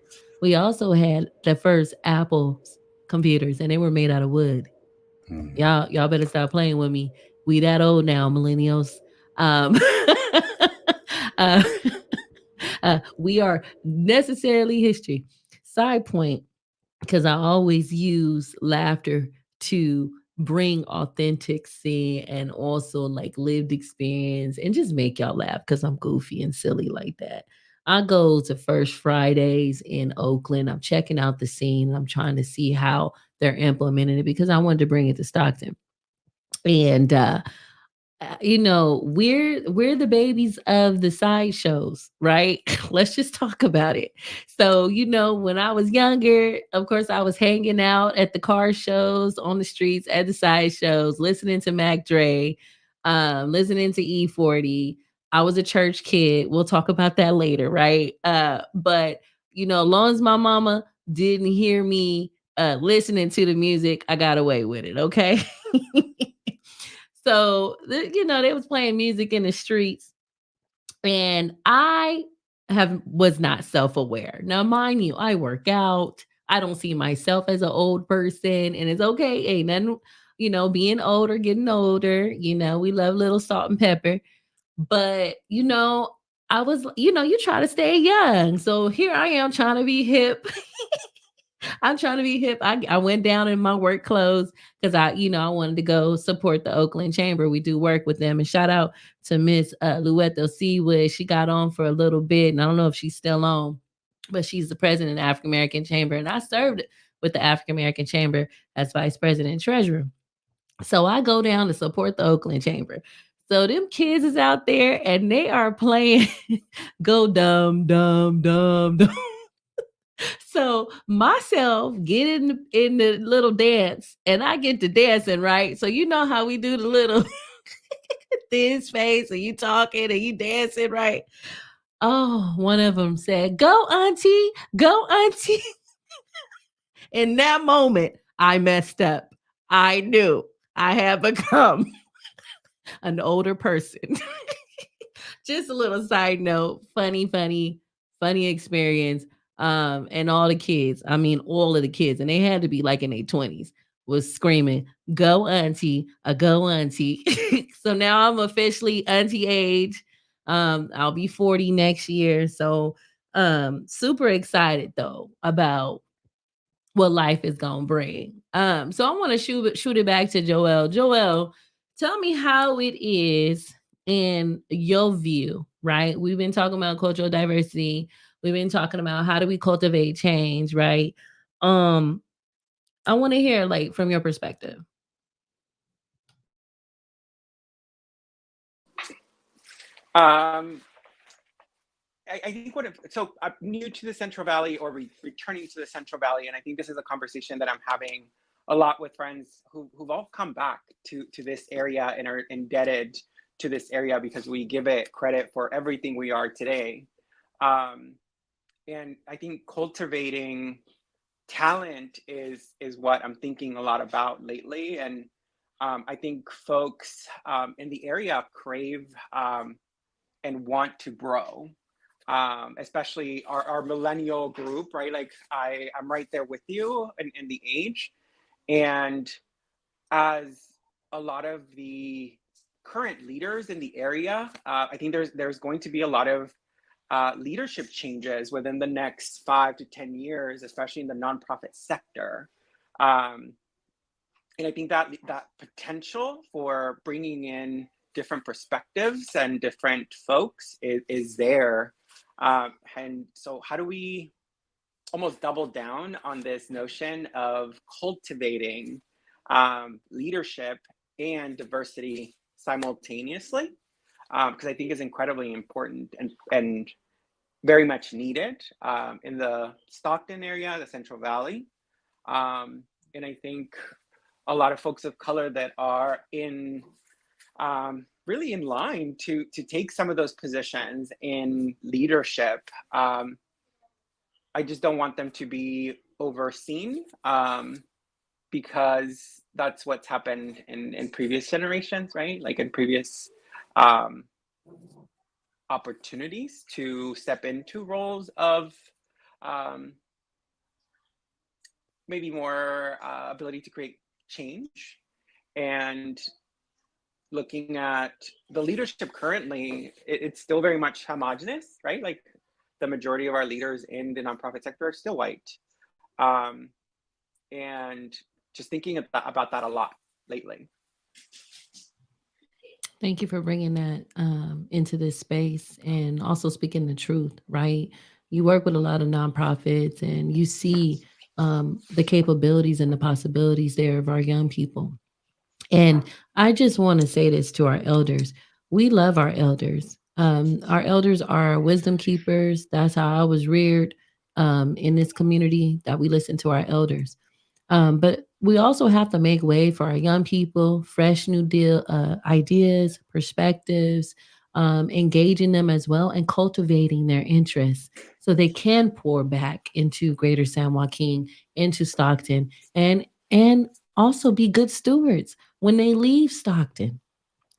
We also had the first Apple computers, and they were made out of wood. mm. Y'all better stop playing with me. We that old now, millennials. Um, uh, we are necessarily history. Side point, because I always use laughter to bring authenticity and also like lived experience and just make y'all laugh because I'm goofy and silly like that. I go to First Fridays in Oakland. I'm checking out the scene. I'm trying to see how they're implementing it because I wanted to bring it to Stockton. And we're the babies of the sideshows, right? Let's just talk about it. So when I was younger, of course I was hanging out at the car shows, on the streets, at the sideshows, listening to Mac Dre, listening to E40. I was a church kid. We'll talk about that later, right? But as long as my mama didn't hear me listening to the music, I got away with it, okay? So, they was playing music in the streets, and I have was not self-aware. Now, mind you, I work out. I don't see myself as an old person, and it's okay. Ain't nothing, being older, getting older. We love little salt and pepper. But, I was, you try to stay young. So here I am trying to be hip I'm trying to be hip. I went down in my work clothes because I wanted to go support the Oakland Chamber. We do work with them. And shout out to Miss Lueto Seawood. She got on for a little bit, and I don't know if she's still on, but she's the president of the African American Chamber. And I served with the African American Chamber as vice president and treasurer. So I go down to support the Oakland Chamber. So them kids is out there and they are playing go dumb, dumb, dumb, dumb. So myself get in the little dance and I get to dancing, right? So you know how we do the little thin space and you talking and you dancing, right? Oh, one of them said, "Go, auntie, go, auntie." In that moment, I messed up. I knew I had become an older person. Just a little side note, funny experience. And all the kids, I mean, all of the kids, and they had to be like in their 20s, was screaming, "Go, auntie, go, auntie." So now I'm officially auntie age. I'll be 40 next year. So, super excited though about what life is gonna bring. So I want to shoot it back to Joel. Joel, tell me how it is in your view, right? We've been talking about cultural diversity. We've been talking about how do we cultivate change, right? Um, I want to hear like from your perspective. Um, I think so I'm new to the Central Valley, or returning to the Central Valley, and I think this is a conversation that I'm having a lot with friends who've all come back to this area and are indebted to this area because we give it credit for everything we are today. And I think cultivating talent is what I'm thinking a lot about lately, and I think folks in the area crave and want to grow, especially our millennial group, right? Like I'm right there with you in the age. And as a lot of the current leaders in the area, I think there's going to be a lot of leadership changes within the next 5 to 10 years, especially in the nonprofit sector. Um, and I think that potential for bringing in different perspectives and different folks is there. And so how do we almost double down on this notion of cultivating leadership and diversity simultaneously? Because I think is incredibly important and very much needed in the Stockton area, the Central Valley. And I think a lot of folks of color that are in really in line to take some of those positions in leadership. I just don't want them to be overseen because that's what's happened in previous generations, right? Like in previous opportunities to step into roles of maybe more ability to create change. And looking at the leadership currently, it's still very much homogenous, right? Like the majority of our leaders in the nonprofit sector are still white. And just thinking about that a lot lately. Thank you for bringing that into this space and also speaking the truth, right? You work with a lot of nonprofits and you see the capabilities and the possibilities there of our young people. And I just want to say this to our elders. We love our elders. Our elders are wisdom keepers. That's how I was reared in this community, that we listen to our elders. But we also have to make way for our young people, fresh new deal ideas, perspectives, engaging them as well, and cultivating their interests so they can pour back into Greater San Joaquin, into Stockton, and also be good stewards when they leave Stockton.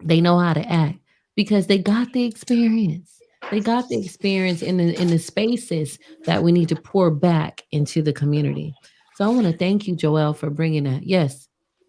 They know how to act because they got the experience. They got the experience in the spaces that we need to pour back into the community. So I want to thank you, Joelle, for bringing that. Yes.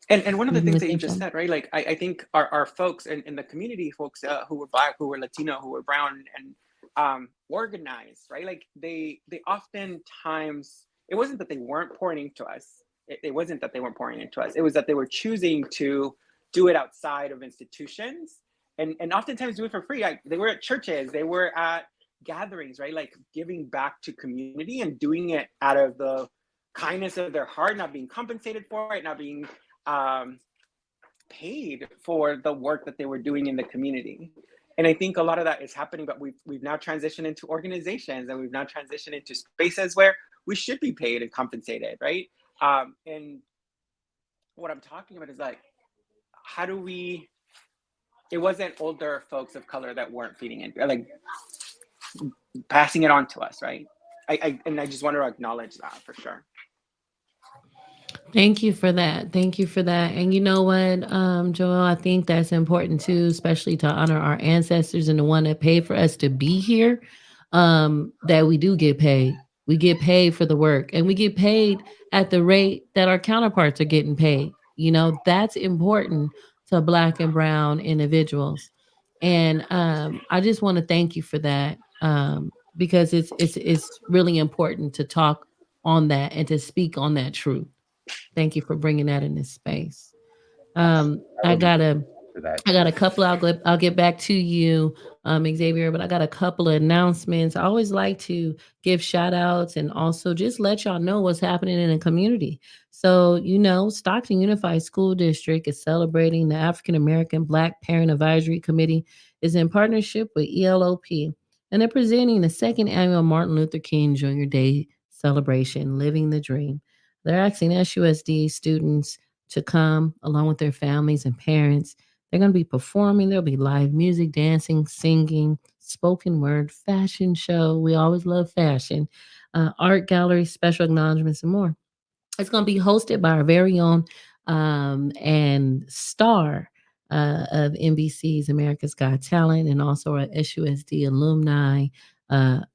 And one of You the want things to that you say just something? said, right? Like I think our folks in the community, folks who were Black, who were Latino, who were brown and organized, right? Like they oftentimes it wasn't that they weren't pouring into us. It wasn't that they weren't pouring into us. It was that they were choosing to do it outside of institutions, and oftentimes do it for free. Like, they were at churches, they were at gatherings, right? Like, giving back to community and doing it out of the kindness of their heart, not being compensated for it, not being um, paid for the work that they were doing in the community. And I think a lot of that is happening, but we've now transitioned into organizations, and we've now transitioned into spaces where we should be paid and compensated, right? And what I'm talking about is like, how do we? It wasn't older folks of color that weren't feeding in, like passing it on to us, right? I just want to acknowledge that for sure. Thank you for that. Thank you for that. And you know what, Joel, I think that's important too, especially to honor our ancestors and the one that paid for us to be here. That we do get paid. We get paid for the work, and we get paid at the rate that our counterparts are getting paid. You know, that's important to Black and Brown individuals. And I just want to thank you for that, because it's really important to talk on that and to speak on that truth. Thank you for bringing that in this space. I I would got a for that I got too. a couple. I'll get back to you, Xavier. But I got a couple of announcements. I always like to give shout outs and also just let y'all know what's happening in the community. So, you know, Stockton Unified School District is celebrating the African American Black Parent Advisory Committee is in partnership with ELOP, and they're presenting the second annual Martin Luther King Jr. Day celebration, Living the Dream. They're asking SUSD students to come along with their families and parents. They're going to be performing. There'll be live music, dancing, singing, spoken word, fashion show. We always love fashion, art gallery, special acknowledgments, and more. It's going to be hosted by our very own and star of NBC's America's Got Talent, and also our SUSD alumni,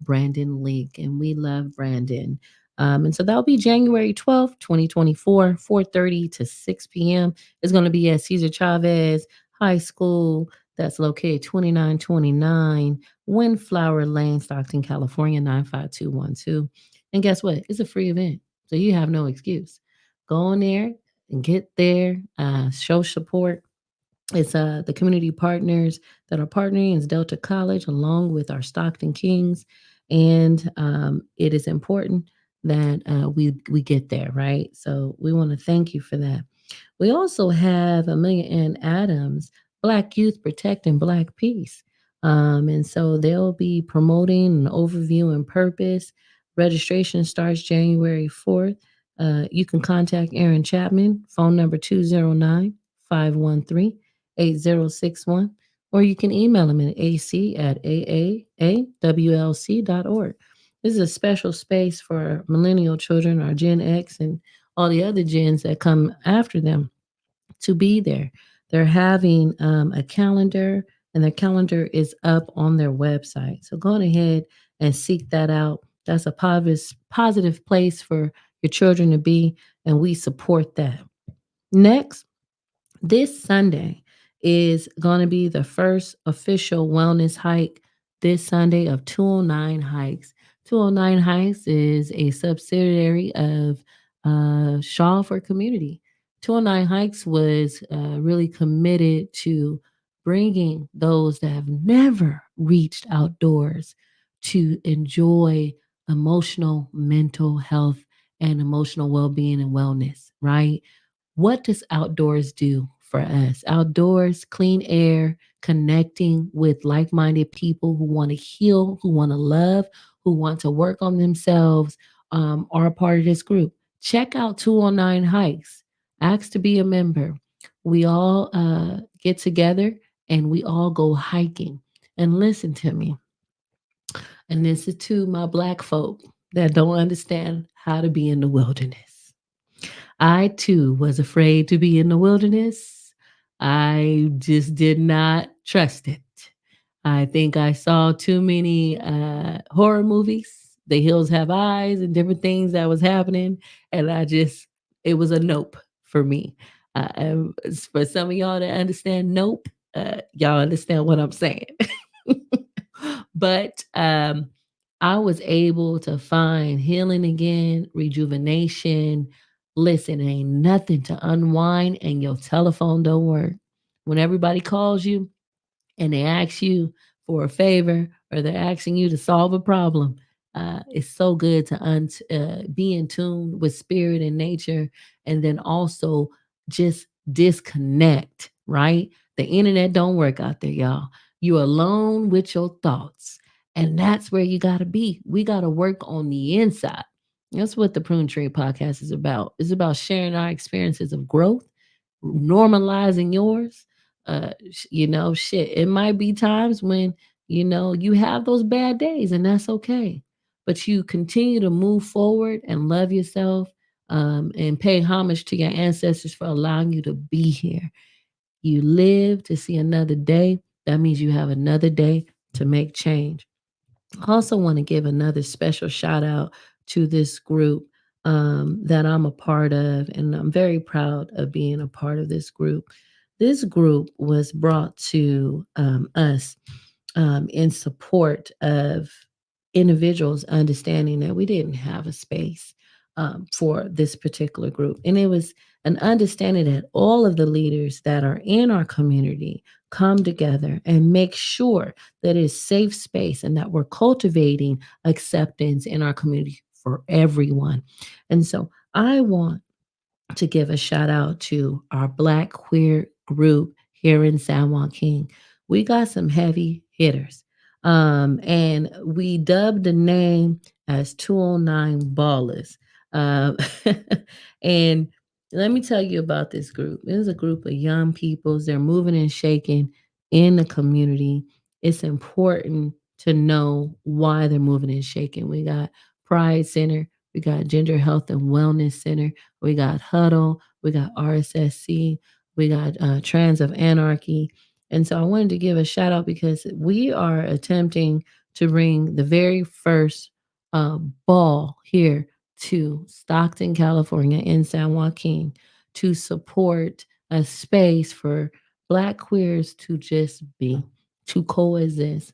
Brandon Leak. And we love Brandon. And so that'll be January 12th, 2024, 4:30 to 6 p.m. It's going to be at Cesar Chavez High School. That's located 2929 Windflower Lane, Stockton, California, 95212. And guess what? It's a free event. So you have no excuse. Go in there and get there, show support. It's the community partners that are partnering is Delta College along with our Stockton Kings, and it is important that we get there, right? So we want to thank you for that. We also have Amelia Ann Adams, Black Youth Protecting Black Peace. And so they'll be promoting an overview and purpose. Registration starts January 4th. You can contact Aaron Chapman, phone number 209 513 8061, or you can email him at ac@aaawlc.org. This is a special space for millennial children, our Gen X, and all the other gens that come after them to be there. They're having a calendar, and their calendar is up on their website. So go ahead and seek that out. That's a positive place for your children to be, and we support that. Next, this Sunday is going to be the first official wellness hike this Sunday of 209 Hikes. 209 Hikes is a subsidiary of Shaw for Community. 209 Hikes was really committed to bringing those that have never reached outdoors to enjoy emotional, mental health, and emotional well being and wellness, right? What does outdoors do for us? Outdoors, clean air, connecting with like minded people who want to heal, who want to love, who want to work on themselves, are a part of this group. Check out 209 Hikes. Ask to be a member. We all get together and we all go hiking. And listen to me. And this is to my Black folk that don't understand how to be in the wilderness. I too was afraid to be in the wilderness. I just did not trust it. I think I saw too many horror movies. The Hills Have Eyes and different things that was happening, and it was a nope for me. For some of y'all that understand nope, y'all understand what I'm saying. But I was able to find healing again, rejuvenation. Listen, ain't nothing to unwind, and your telephone don't work. When everybody calls you, and they ask you for a favor or they're asking you to solve a problem, it's so good to be in tune with spirit and nature, and then also just disconnect, right? The internet don't work out there, y'all. You're alone with your thoughts. And that's where you got to be. We got to work on the inside. That's what the Prune Tree podcast is about. It's about sharing our experiences of growth, normalizing yours. Shit, it might be times when, you have those bad days, and that's okay. But you continue to move forward and love yourself, and pay homage to your ancestors for allowing you to be here. You live to see another day. That means you have another day to make change. I also want to give another special shout out to this group that I'm a part of, and I'm very proud of being a part of this group. This group was brought to us in support of individuals understanding that we didn't have a space for this particular group. And it was an understanding that all of the leaders that are in our community come together and make sure that it's safe space and that we're cultivating acceptance in our community for everyone. And so I want to give a shout out to our Black queer group here in San Joaquin. We got some heavy hitters. And we dubbed the name as 209 Ballers. Um, and let me tell you about this group. It is a group of young peoples. They're moving and shaking in the community. It's important to know why they're moving and shaking. We got Pride Center, we got Gender Health and Wellness Center, we got Huddle, we got RSSC, we got Trans of Anarchy. And so I wanted to give a shout out because we are attempting to bring the very first ball here to Stockton, California, in San Joaquin, to support a space for Black queers to just be, to coexist.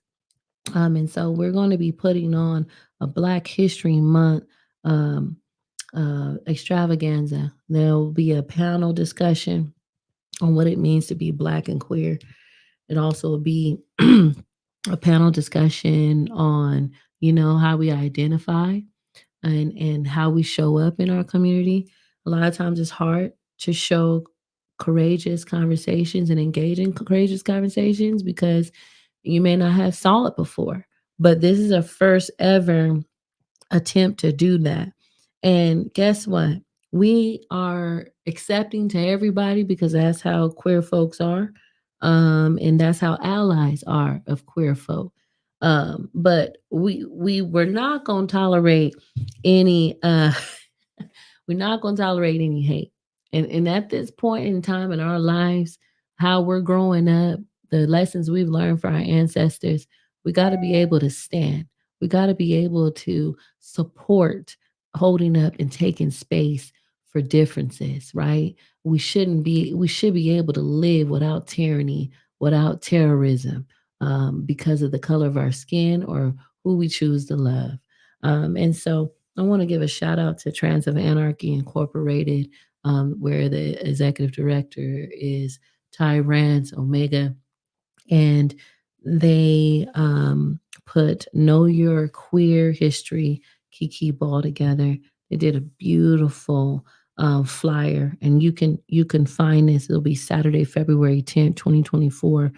And so we're going to be putting on a Black History Month um, extravaganza. There will be a panel discussion on what it means to be Black and queer. It also will be a panel discussion on, how we identify and how we show up in our community. A lot of times it's hard to show courageous conversations and engage in courageous conversations because you may not have saw it before. But this is a first ever attempt to do that. And guess what? We are accepting to everybody because that's how queer folks are. And that's how allies are of queer folk. But we were not gonna tolerate any we're not gonna tolerate any hate. And at this point in time in our lives, how we're growing up, the lessons we've learned from our ancestors, we gotta be able to stand. We gotta be able to support holding up and taking space for differences, right? We should be able to live without tyranny, without terrorism, because of the color of our skin or who we choose to love. And so I want to give a shout out to Trans of Anarchy Incorporated, where the executive director is Ty Rance Omega, and they put Know Your Queer History Kiki Ball together. They did a beautiful flyer, and you can find this. It'll be Saturday, February 10th, 2024,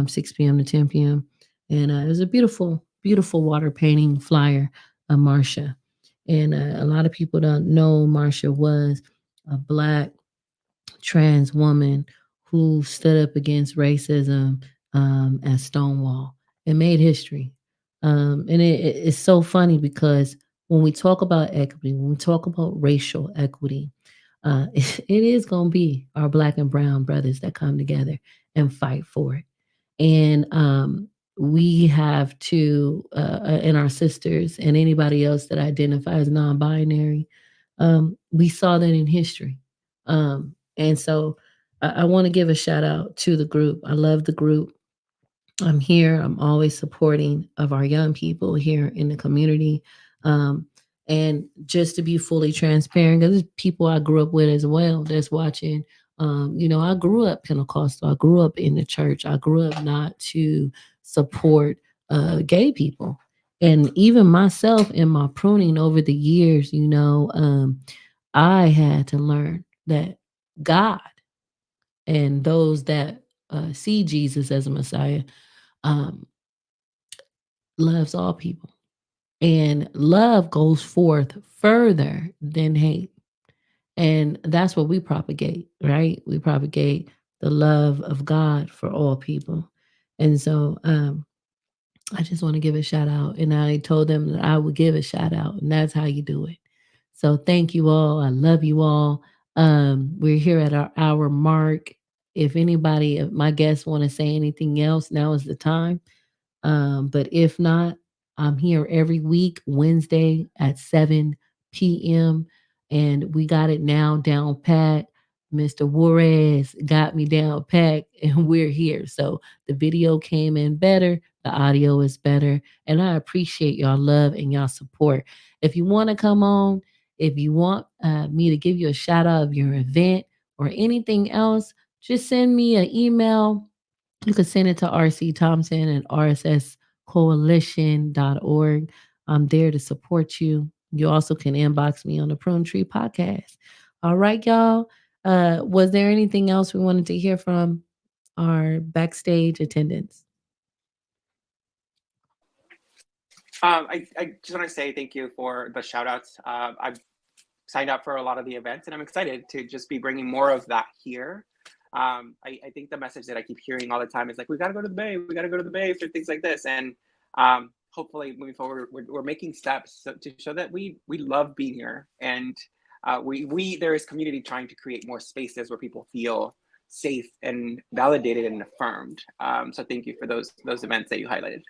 6 p.m. to 10 p.m. And it was a beautiful, beautiful water painting flyer of Marsha. And a lot of people don't know Marsha was a Black trans woman who stood up against racism at Stonewall and made history. And it's so funny because when we talk about equity, when we talk about racial equity, it is going to be our Black and brown brothers that come together and fight for it. And we have to, and our sisters and anybody else that identifies non-binary, we saw that in history. And so I want to give a shout out to the group. I love the group. I'm here. I'm always supporting of our young people here in the community. Um, and just to be fully transparent, because there's people I grew up with as well that's watching. I grew up Pentecostal. I grew up in the church. I grew up not to support gay people. And even myself in my pruning over the years, I had to learn that God and those that see Jesus as a Messiah um, loves all people. And love goes forth further than hate. And that's what we propagate, right? We propagate the love of God for all people. And so I just want to give a shout out. And I told them that I would give a shout out, and that's how you do it. So thank you all. I love you all. We're here at our hour mark. If anybody, if my guests want to say anything else, now is the time. But if not, I'm here every week, Wednesday at 7 p.m. And we got it now down pat. Mr. Juarez got me down pat, and we're here. So the video came in better, the audio is better, and I appreciate y'all love and y'all support. If you want to come on, if you want me to give you a shout out of your event or anything else, just send me an email. You can send it to RC Thompson at rsscoalition.org. I'm there to support you. You also can inbox me on the Prune Tree podcast. All right, y'all. Was there anything else we wanted to hear from our backstage attendants? I just want to say thank you for the shout outs. I've signed up for a lot of the events and I'm excited to just be bringing more of that here. I think the message that I keep hearing all the time is like, we got to go to the Bay, we got to go to the Bay for things like this. And hopefully moving forward, we're making steps to show that we love being here. And there is community trying to create more spaces where people feel safe and validated and affirmed. So thank you for those events that you highlighted.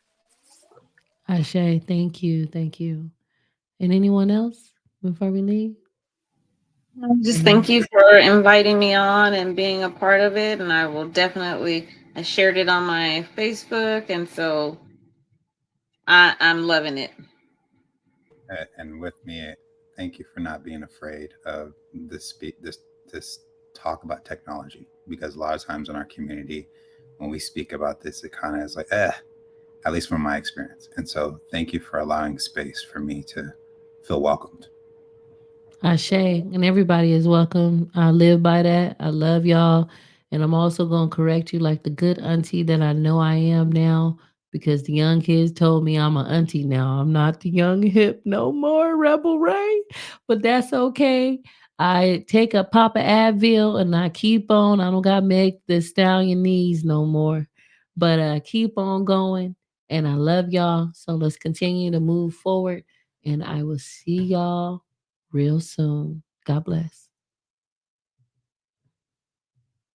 Ashe, thank you. Thank you. And anyone else before we leave? Just thank you for inviting me on and being a part of it. And I will definitely, I shared it on my Facebook. And so I'm loving it. And with me, thank you for not being afraid of this talk about technology, because a lot of times in our community, when we speak about this, it kind of is like, at least from my experience. And so thank you for allowing space for me to feel welcomed. Ashe, and everybody is welcome. I live by that. I love y'all. And I'm also going to correct you like the good auntie that I know I am now, because the young kids told me I'm an auntie now. I'm not the young hip no more, RebelRae. But that's okay. I take a Papa Advil and I keep on. I don't got to make the stallion knees no more. But I keep on going. And I love y'all. So let's continue to move forward. And I will see y'all real soon. God bless.